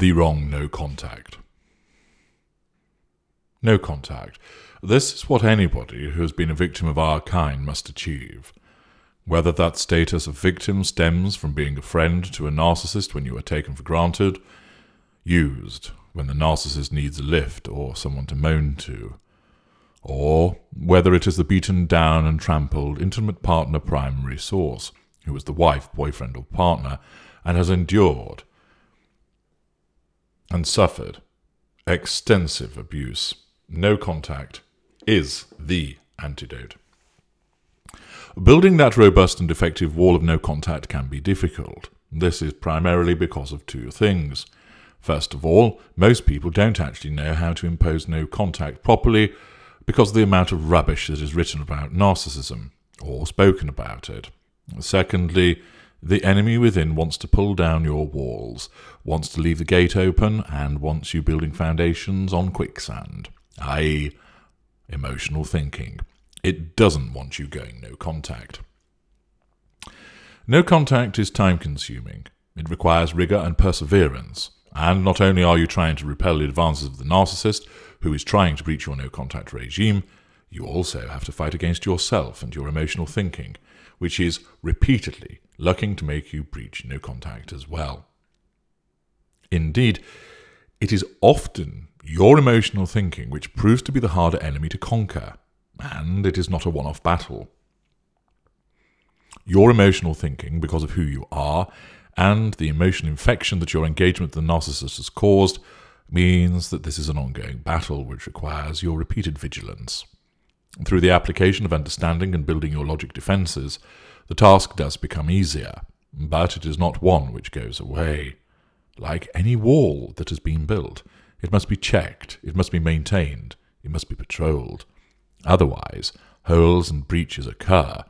The wrong no contact. No contact. This is what anybody who has been a victim of our kind must achieve. Whether that status of victim stems from being a friend to a narcissist when you are taken for granted, used when the narcissist needs a lift or someone to moan to, or whether it is the beaten down and trampled intimate partner primary source, who is the wife, boyfriend, or partner, and has endured and suffered extensive abuse. No contact is the antidote. Building that robust and effective wall of no contact can be difficult. This is primarily because of two things. First of all, most people don't actually know how to impose no contact properly because of the amount of rubbish that is written about narcissism, or spoken about it. Secondly, the enemy within wants to pull down your walls, wants to leave the gate open, and wants you building foundations on quicksand, i.e., emotional thinking. It doesn't want you going no contact. No contact is time-consuming. It requires rigour and perseverance. And not only are you trying to repel the advances of the narcissist, who is trying to breach your no-contact regime, you also have to fight against yourself and your emotional thinking, which is repeatedly looking to make you breach no contact as well. Indeed, it is often your emotional thinking which proves to be the harder enemy to conquer, and it is not a one-off battle. Your emotional thinking, because of who you are, and the emotional infection that your engagement with the narcissist has caused, means that this is an ongoing battle which requires your repeated vigilance. Through the application of understanding and building your logic defences, the task does become easier, but it is not one which goes away. Like any wall that has been built, it must be checked, it must be maintained, it must be patrolled. Otherwise, holes and breaches occur,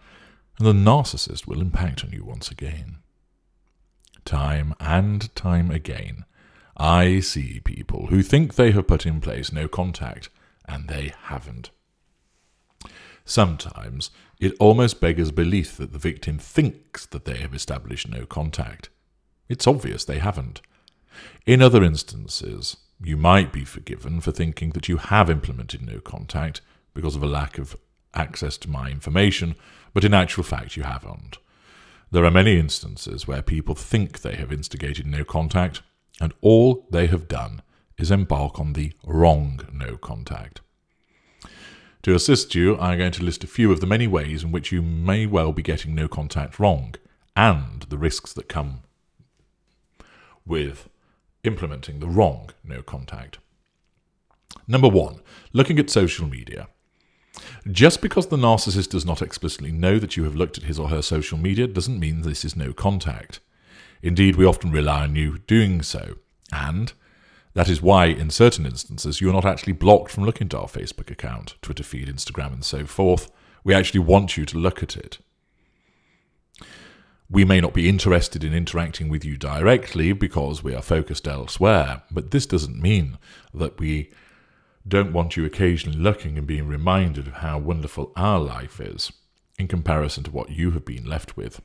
and the narcissist will impact on you once again. Time and time again, I see people who think they have put in place no contact, and they haven't. Sometimes it almost beggars belief that the victim thinks that they have established no contact. It's obvious they haven't. In other instances, you might be forgiven for thinking that you have implemented no contact because of a lack of access to my information, but in actual fact you haven't. There are many instances where people think they have instigated no contact, and all they have done is embark on the wrong no contact. To assist you, I'm going to list a few of the many ways in which you may well be getting no contact wrong, and the risks that come with implementing the wrong no contact. Number 1, looking at social media. Just because the narcissist does not explicitly know that you have looked at his or her social media doesn't mean this is no contact. Indeed, we often rely on you doing so, and that is why, in certain instances, you are not actually blocked from looking at our Facebook account, Twitter feed, Instagram, and so forth. We actually want you to look at it. We may not be interested in interacting with you directly because we are focused elsewhere, but this doesn't mean that we don't want you occasionally looking and being reminded of how wonderful our life is in comparison to what you have been left with.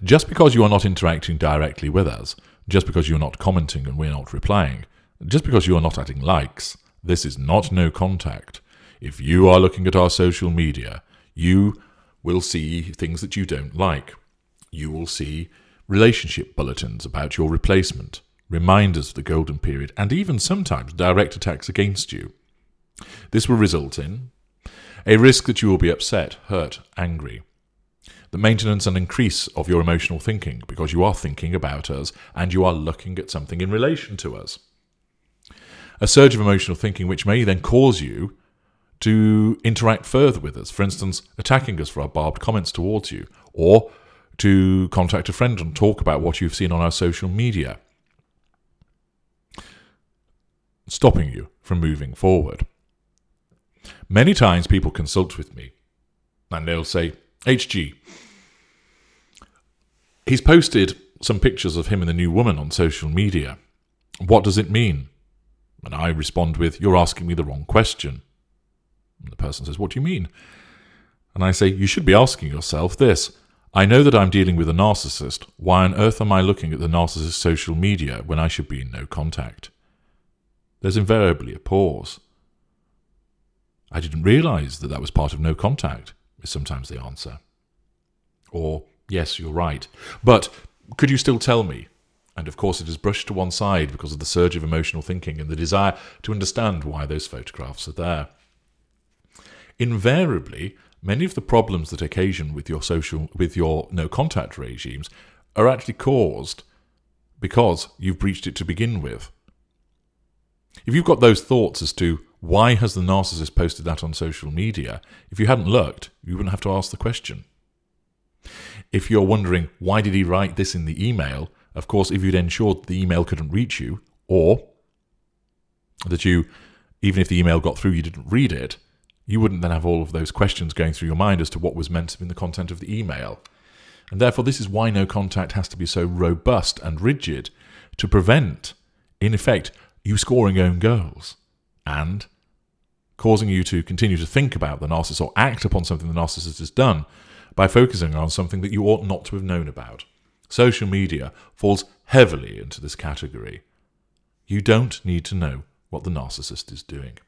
Just because you are not interacting directly with us, just because you're not commenting and we're not replying, just because you are not adding likes, this is not no contact. If you are looking at our social media, you will see things that you don't like. You will see relationship bulletins about your replacement, reminders of the golden period, and even sometimes direct attacks against you. This will result in a risk that you will be upset, hurt, angry. The maintenance and increase of your emotional thinking because you are thinking about us and you are looking at something in relation to us. A surge of emotional thinking which may then cause you to interact further with us, for instance, attacking us for our barbed comments towards you, or to contact a friend and talk about what you've seen on our social media, stopping you from moving forward. Many times people consult with me and they'll say, HG, he's posted some pictures of him and the new woman on social media. What does it mean? And I respond with, you're asking me the wrong question. And the person says, what do you mean? And I say, you should be asking yourself this. I know that I'm dealing with a narcissist. Why on earth am I looking at the narcissist's social media when I should be in no contact? There's invariably a pause. I didn't realise that that was part of no contact, is sometimes the answer. Or, yes, you're right. But could you still tell me? And of course it is brushed to one side because of the surge of emotional thinking and the desire to understand why those photographs are there. Invariably, many of the problems that occasion with your no-contact regimes are actually caused because you've breached it to begin with. If you've got those thoughts as to why has the narcissist posted that on social media, if you hadn't looked, you wouldn't have to ask the question. If you're wondering why did he write this in the email, of course, if you'd ensured that the email couldn't reach you, or that you, even if the email got through, you didn't read it, you wouldn't then have all of those questions going through your mind as to what was meant to be in the content of the email. And therefore, this is why no contact has to be so robust and rigid to prevent, in effect, you scoring own goals and causing you to continue to think about the narcissist or act upon something the narcissist has done by focusing on something that you ought not to have known about. Social media falls heavily into this category. You don't need to know what the narcissist is doing.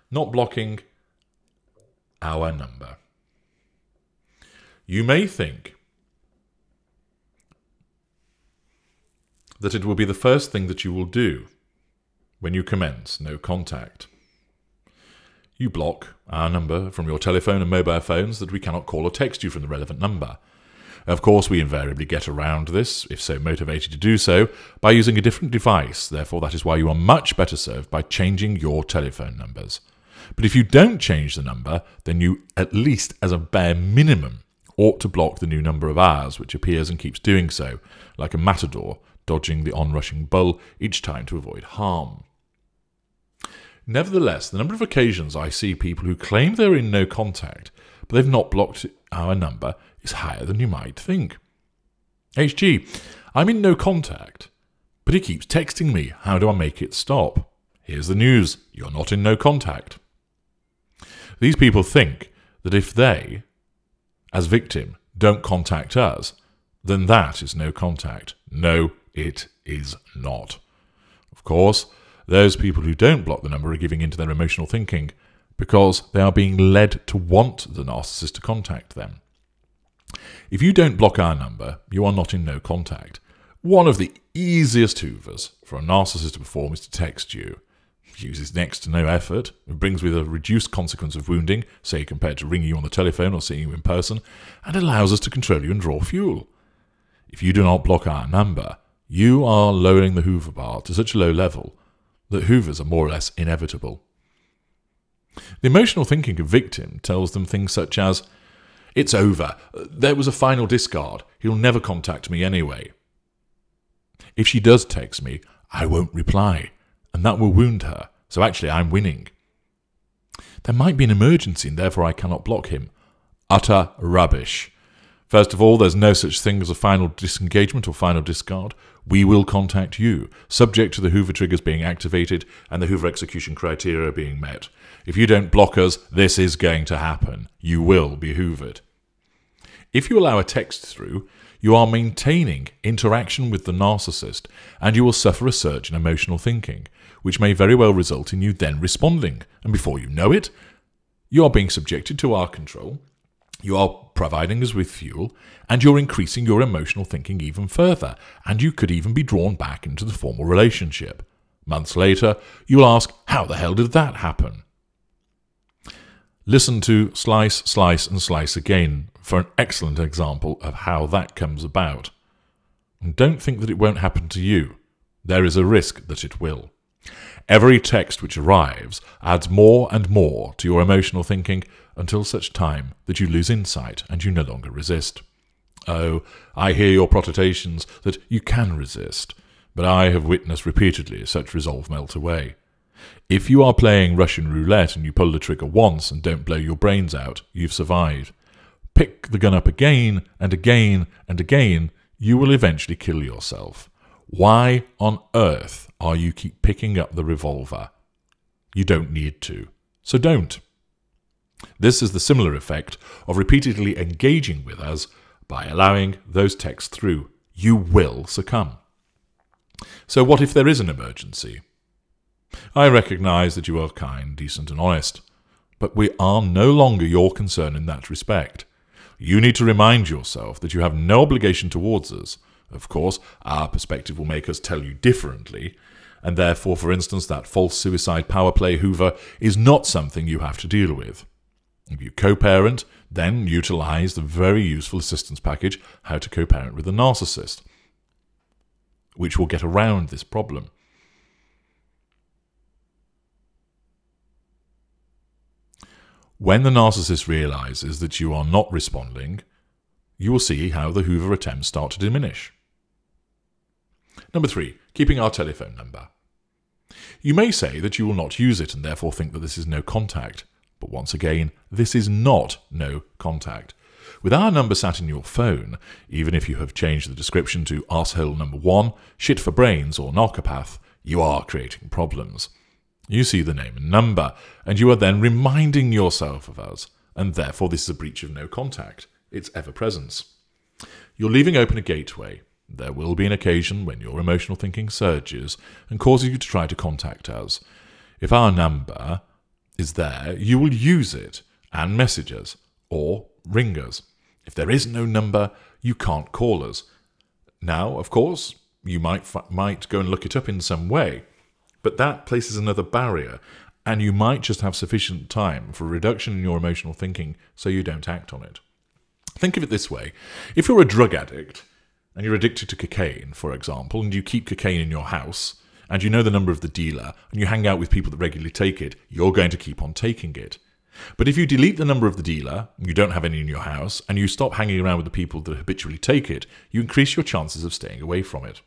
Not blocking our number. You may think that it will be the first thing that you will do when you commence no contact. You block our number from your telephone and mobile phones that we cannot call or text you from the relevant number. Of course, we invariably get around this, if so motivated to do so, by using a different device. Therefore, that is why you are much better served by changing your telephone numbers. But if you don't change the number, then you, at least as a bare minimum, ought to block the new number of ours, which appears and keeps doing so, like a matador dodging the onrushing bull each time to avoid harm. Nevertheless, the number of occasions I see people who claim they're in no contact, but they've not blocked our number, is higher than you might think. HG, I'm in no contact, but he keeps texting me. How do I make it stop? Here's the news. You're not in no contact. These people think that if they, as victim, don't contact us, then that is no contact. No, it is not. Of course, those people who don't block the number are giving in to their emotional thinking because they are being led to want the narcissist to contact them. If you don't block our number, you are not in no contact. One of the easiest hoovers for a narcissist to perform is to text you. It uses next to no effort. It brings with a reduced consequence of wounding, say compared to ringing you on the telephone or seeing you in person, and allows us to control you and draw fuel. If you do not block our number, you are lowering the hoover bar to such a low level that hoovers are more or less inevitable. The emotional thinking of victim tells them things such as, it's over, there was a final discard, he'll never contact me anyway. If she does text me, I won't reply, and that will wound her, so actually I'm winning. There might be an emergency and therefore I cannot block him. Utter rubbish. First of all, there's no such thing as a final disengagement or final discard. We will contact you, subject to the Hoover triggers being activated and the Hoover execution criteria being met. If you don't block us, this is going to happen. You will be hoovered. If you allow a text through, you are maintaining interaction with the narcissist and you will suffer a surge in emotional thinking, which may very well result in you then responding. And before you know it, you are being subjected to our control. You are providing us with fuel, and you're increasing your emotional thinking even further, and you could even be drawn back into the formal relationship. Months later, you'll ask, how the hell did that happen? Listen to Slice, Slice and Slice Again for an excellent example of how that comes about. And don't think that it won't happen to you. There is a risk that it will. Every text which arrives adds more and more to your emotional thinking until such time that you lose insight and you no longer resist. Oh, I hear your protestations that you can resist, but I have witnessed repeatedly such resolve melt away. If you are playing Russian roulette and you pull the trigger once and don't blow your brains out, you've survived. Pick the gun up again and again and again, you will eventually kill yourself. Why on earth are you keep picking up the revolver? You don't need to, so don't. This is the similar effect of repeatedly engaging with us by allowing those texts through. You will succumb. So what if there is an emergency? I recognise that you are kind, decent and honest, but we are no longer your concern in that respect. You need to remind yourself that you have no obligation towards us. Of course, our perspective will make us tell you differently, and therefore, for instance, that false suicide power play Hoover is not something you have to deal with. If you co-parent, then utilise the very useful assistance package, How to Co-Parent with a Narcissist, which will get around this problem. When the narcissist realises that you are not responding, you will see how the Hoover attempts start to diminish. Number 3, keeping our telephone number. You may say that you will not use it and therefore think that this is no contact. But once again, this is not no contact. With our number sat in your phone, even if you have changed the description to arsehole number 1, shit for brains or narcopath, you are creating problems. You see the name and number, and you are then reminding yourself of us, and therefore this is a breach of no contact, its ever-presence. You're leaving open a gateway. There will be an occasion when your emotional thinking surges and causes you to try to contact us. If our number is there, you will use it and message us or ring us. If there is no number, you can't call us. Now, of course, you might go and look it up in some way, but that places another barrier, and you might just have sufficient time for a reduction in your emotional thinking so you don't act on it. Think of it this way. If you're a drug addict, and you're addicted to cocaine, for example, and you keep cocaine in your house, and you know the number of the dealer, and you hang out with people that regularly take it, you're going to keep on taking it. But if you delete the number of the dealer, you don't have any in your house, and you stop hanging around with the people that habitually take it, you increase your chances of staying away from it.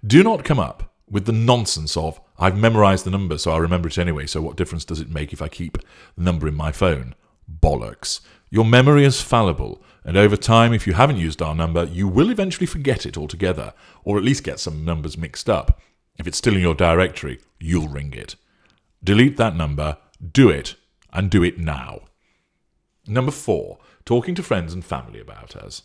Do not come up with the nonsense of, I've memorised the number so I remember it anyway, so what difference does it make if I keep the number in my phone? Bollocks. Your memory is fallible, and over time, if you haven't used our number, you will eventually forget it altogether, or at least get some numbers mixed up. If it's still in your directory, you'll ring it. Delete that number, do it, and do it now. Number 4, talking to friends and family about us.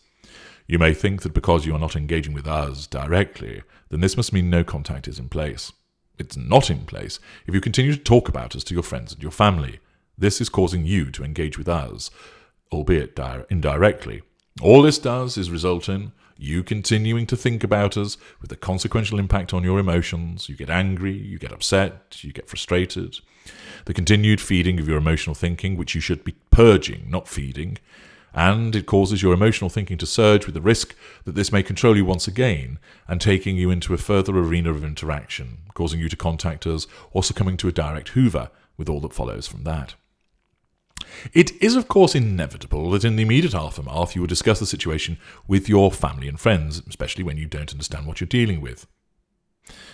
You may think that because you are not engaging with us directly, then this must mean no contact is in place. It's not in place if you continue to talk about us to your friends and your family. This is causing you to engage with us, albeit indirectly. All this does is result in you continuing to think about us with a consequential impact on your emotions. You get angry, you get upset, you get frustrated. The continued feeding of your emotional thinking, which you should be purging, not feeding, and it causes your emotional thinking to surge with the risk that this may control you once again and taking you into a further arena of interaction, causing you to contact us or succumbing to a direct Hoover with all that follows from that. It is, of course, inevitable that in the immediate aftermath you will discuss the situation with your family and friends, especially when you don't understand what you're dealing with.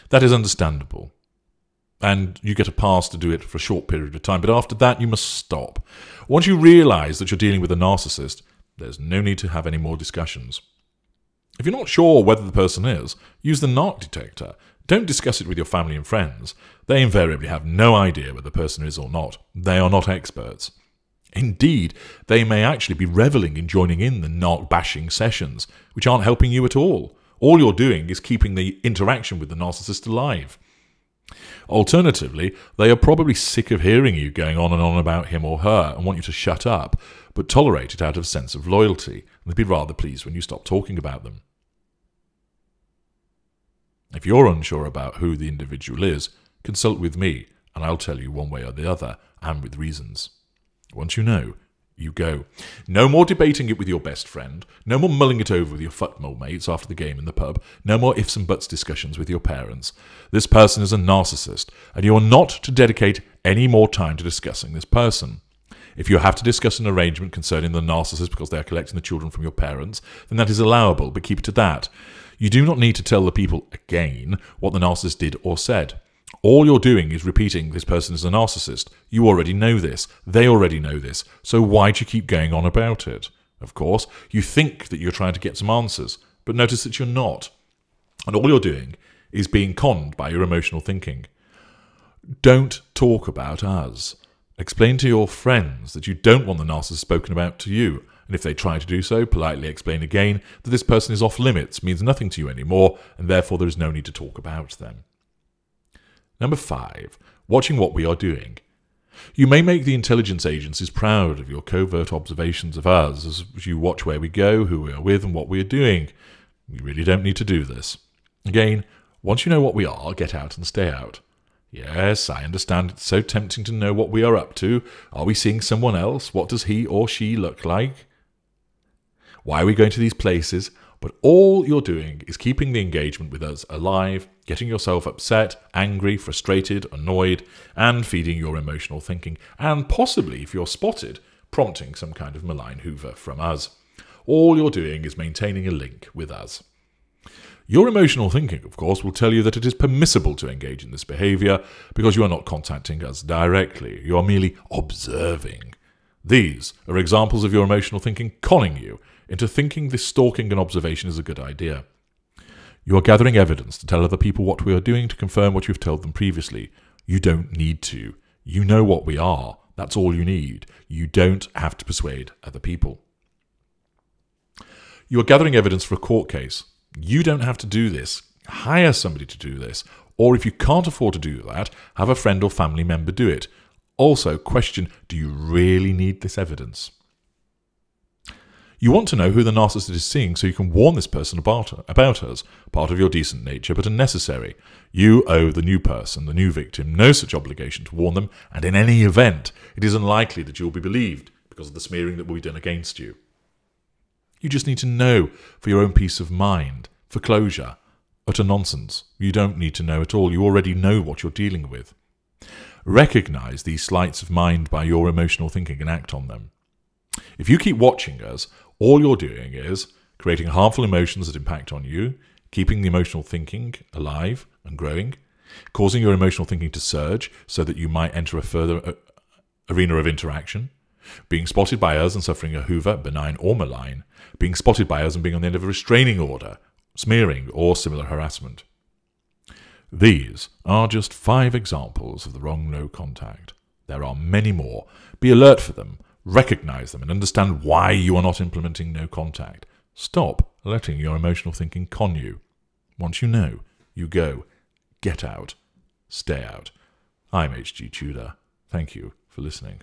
That is understandable, and you get a pass to do it for a short period of time, but after that you must stop. Once you realise that you're dealing with a narcissist, there's no need to have any more discussions. If you're not sure whether the person is, use the narc detector. Don't discuss it with your family and friends. They invariably have no idea whether the person is or not. They are not experts. Indeed, they may actually be revelling in joining in the narc-bashing sessions, which aren't helping you at all. All you're doing is keeping the interaction with the narcissist alive. Alternatively, they are probably sick of hearing you going on and on about him or her and want you to shut up, but tolerate it out of a sense of loyalty, and they'd be rather pleased when you stop talking about them. If you're unsure about who the individual is, consult with me, and I'll tell you one way or the other, and with reasons. Once you know, you go. No more debating it with your best friend. No more mulling it over with your football mates after the game in the pub. No more ifs and buts discussions with your parents. This person is a narcissist, and you are not to dedicate any more time to discussing this person. If you have to discuss an arrangement concerning the narcissist because they are collecting the children from your parents, then that is allowable, but keep it to that. You do not need to tell the people again what the narcissist did or said. All you're doing is repeating this person is a narcissist. You already know this. They already know this. So why do you keep going on about it? Of course, you think that you're trying to get some answers, but notice that you're not. And all you're doing is being conned by your emotional thinking. Don't talk about us. Explain to your friends that you don't want the narcissist spoken about to you, and if they try to do so, politely explain again that this person is off limits, means nothing to you anymore, and therefore there is no need to talk about them. Number 5. Watching what we are doing. You may make the intelligence agencies proud of your covert observations of us as you watch where we go, who we are with, and what we are doing. You really don't need to do this. Again, once you know what we are, get out and stay out. Yes, I understand it's so tempting to know what we are up to. Are we seeing someone else? What does he or she look like? Why are we going to these places? But all you're doing is keeping the engagement with us alive, getting yourself upset, angry, frustrated, annoyed, and feeding your emotional thinking, and possibly, if you're spotted, prompting some kind of malign hoover from us. All you're doing is maintaining a link with us. Your emotional thinking, of course, will tell you that it is permissible to engage in this behaviour because you are not contacting us directly. You are merely observing. These are examples of your emotional thinking conning you into thinking this stalking and observation is a good idea. You are gathering evidence to tell other people what we are doing to confirm what you've told them previously. You don't need to. You know what we are. That's all you need. You don't have to persuade other people. You are gathering evidence for a court case. You don't have to do this. Hire somebody to do this. Or if you can't afford to do that, have a friend or family member do it. Also, question, do you really need this evidence? You want to know who the narcissist is seeing so you can warn this person about us, part of your decent nature, but unnecessary. You owe the new person, the new victim, no such obligation to warn them, and in any event, it is unlikely that you will be believed because of the smearing that will be done against you. You just need to know for your own peace of mind, for closure. Utter nonsense. You don't need to know at all. You already know what you're dealing with. Recognize these sleights of mind by your emotional thinking and act on them. If you keep watching us, all you're doing is creating harmful emotions that impact on you, keeping the emotional thinking alive and growing, causing your emotional thinking to surge so that you might enter a further arena of interaction, being spotted by us and suffering a hoover, benign or malign, being spotted by us and being on the end of a restraining order, smearing or similar harassment. These are just 5 examples of the wrong no contact. There are many more. Be alert for them. Recognize them and understand why you are not implementing no contact. Stop letting your emotional thinking con you. Once you know, you go. Get out. Stay out. I'm H.G. Tudor. Thank you for listening.